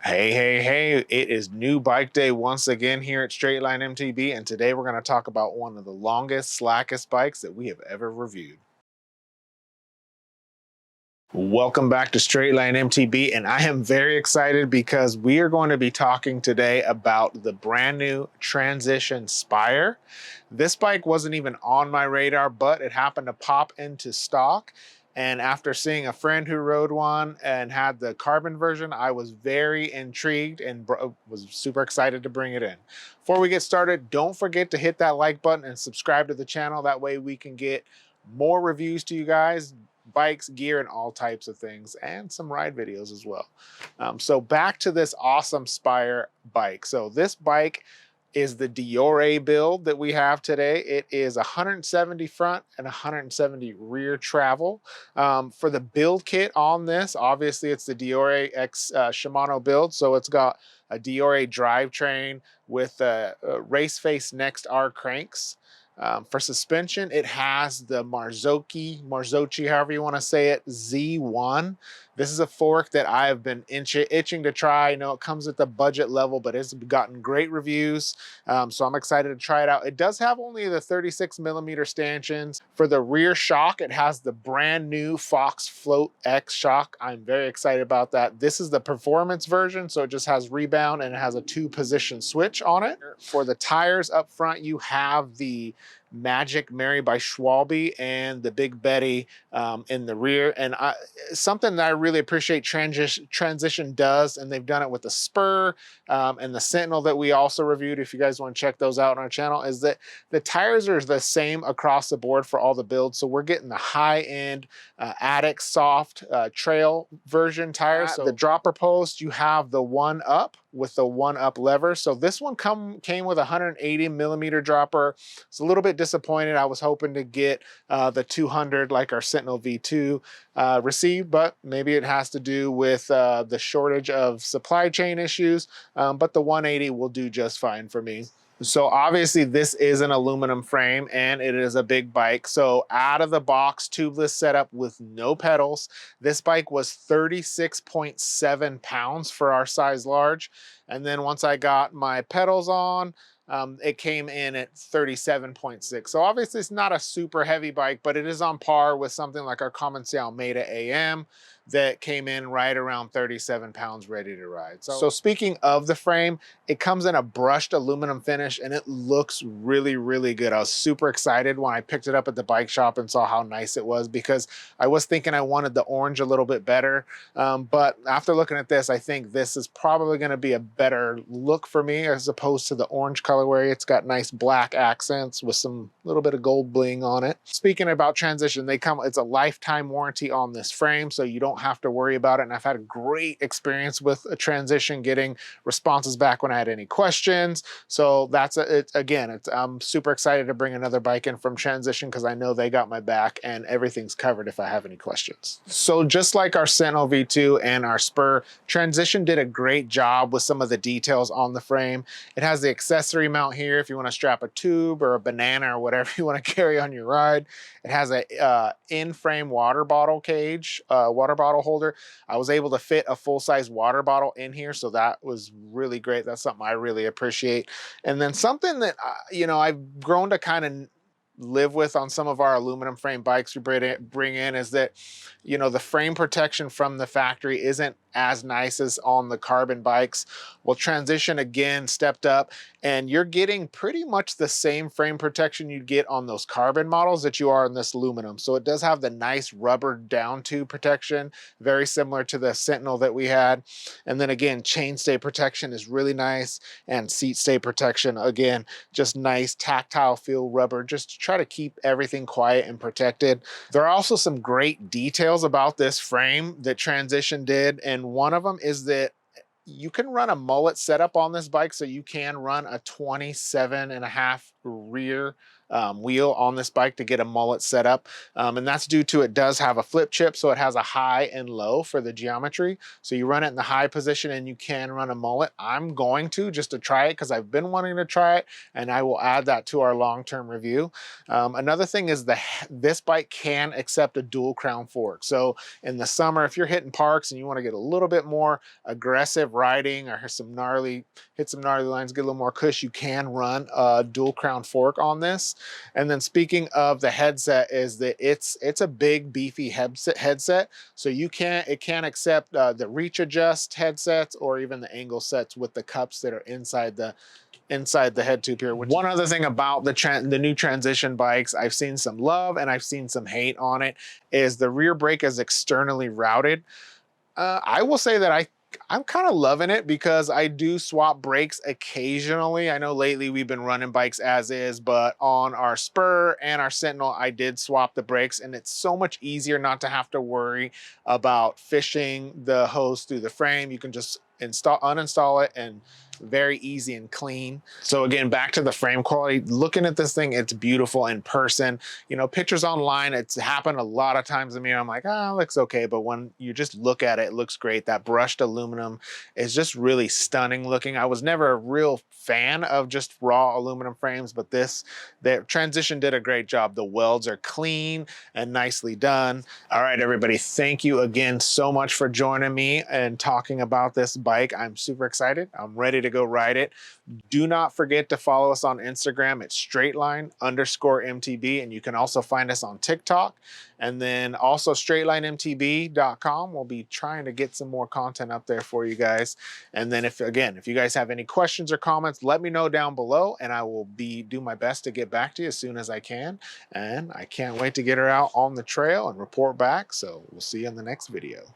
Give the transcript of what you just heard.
Hey, it is new bike day once again here at Straight Line MTB, and today we're going to talk about one of the longest, slackest bikes that we have ever reviewed. Welcome back to Straight Line MTB, and I am very excited because we are going to be talking today about the brand new Transition Spire. This bike wasn't even on my radar, but it happened to pop into stock. And after seeing a friend who rode one and had the carbon version, I was very intrigued and was super excited to bring it in. Before we get started, don't forget to hit that like button and subscribe to the channel. That way we can get more reviews to you guys, bikes, gear, and all types of things, and some ride videos as well. So back to this awesome Spire bike. So this bike is the Deore build that we have today. It is 170 front and 170 rear travel. For the build kit on this, obviously it's the Deore X Shimano build. So it's got a Deore drivetrain with a race face Next R cranks. For suspension, it has the Marzocchi, however you want to say it, Z1. This is a fork that I have been itching to try. I know it comes at the budget level, but it's gotten great reviews. So I'm excited to try it out. It does have only the 36 millimeter stanchions. For the rear shock, it has the brand new Fox Float X shock. I'm very excited about that. This is the performance version, so it just has rebound and it has a 2-position switch on it. For the tires up front, you have the Magic Mary by Schwalbe and the Big Betty in the rear. And something that I really appreciate Transition does, and they've done it with the Spur and the Sentinel that we also reviewed, if you guys want to check those out on our channel, is that the tires are the same across the board for all the builds. So we're getting the high-end Attic soft trail version tires. So the dropper post, you have the 1-up with the 1-up lever. So this one came with a 180 millimeter dropper. It's a little bit disappointed. I was hoping to get the 200 like our Sentinel V2 received, but maybe it has to do with the shortage of supply chain issues. But the 180 will do just fine for me. So obviously this is an aluminum frame and it is a big bike. So out of the box, tubeless setup with no pedals. This bike was 36.7 pounds for our size large. And then once I got my pedals on, it came in at 37.6. So obviously it's not a super heavy bike, but it is on par with something like our Common Almeida AM that came in right around 37 pounds ready to ride. So speaking of the frame, it comes in a brushed aluminum finish and it looks really, really good. I was super excited when I picked it up at the bike shop and saw how nice it was, because I was thinking I wanted the orange a little bit better. But after looking at this, I think this is probably going to be a better look for me as opposed to the orange colorway. It's got nice black accents with some little bit of gold bling on it. Speaking about Transition, it's a lifetime warranty on this frame, so you don't have to worry about it. And I've had a great experience with a Transition, getting responses back when I had any questions. So that's I'm super excited to bring another bike in from Transition because I know they got my back and everything's covered if I have any questions. So just like our Sentinel V2 and our Spur, Transition did a great job with some of the details on the frame. It has the accessory mount here if you want to strap a tube or a banana or whatever you want to carry on your ride. It has a in-frame water bottle cage, water bottle holder. I was able to fit a full-size water bottle in here, so that was really great. That's something I really appreciate. And then something that I've grown to kind of live with on some of our aluminum frame bikes we bring in is that, the frame protection from the factory isn't as nice as on the carbon bikes. Well, Transition again stepped up, and you're getting pretty much the same frame protection you'd get on those carbon models that you are in this aluminum. So it does have the nice rubber down tube protection, very similar to the Sentinel that we had. And then again, chain stay protection is really nice, and seat stay protection, again, just nice tactile feel rubber, just to try to keep everything quiet and protected. There are also some great details about this frame that Transition did, and one of them is that you can run a Mullet setup on this bike, so you can run a 27.5 rear wheel on this bike to get a mullet set up. And that's due to it does have a flip chip, so it has a high and low for the geometry. So you run it in the high position and you can run a mullet. I'm going to just to try it because I've been wanting to try it, and I will add that to our long-term review. Another thing is this bike can accept a dual crown fork. So in the summer, if you're hitting parks and you want to get a little bit more aggressive riding or hit some gnarly lines, get a little more cush, you can run a dual crown fork on this. And then speaking of the headset, is that it's a big beefy headset, so it can accept the reach adjust headsets or even the angle sets with the cups that are inside the head tube here. One other thing about the new transition bikes, I've seen some love and I've seen some hate on it, is the rear brake is externally routed. I will say that I'm kind of loving it because I do swap brakes occasionally. I know lately we've been running bikes as is, but on our Spur and our Sentinel, I did swap the brakes, and it's so much easier not to have to worry about fishing the hose through the frame. You can just uninstall it, and very easy and clean. So again, back to the frame quality, looking at this thing, it's beautiful in person. You know, pictures online, it's happened a lot of times to me. I'm like, oh, it looks okay. But when you just look at it, it looks great. That brushed aluminum is just really stunning looking. I was never a real fan of just raw aluminum frames, but the Transition did a great job. The welds are clean and nicely done. All right, everybody, thank you again so much for joining me and talking about this bike. I'm super excited. I'm ready to go ride it. Do not forget to follow us on Instagram at straightline_MTB, and you can also find us on TikTok. And then also straightlinemtb.com. We'll be trying to get some more content up there for you guys. And then if you guys have any questions or comments, let me know down below, and I will do my best to get back to you as soon as I can. And I can't wait to get her out on the trail and report back. So we'll see you in the next video.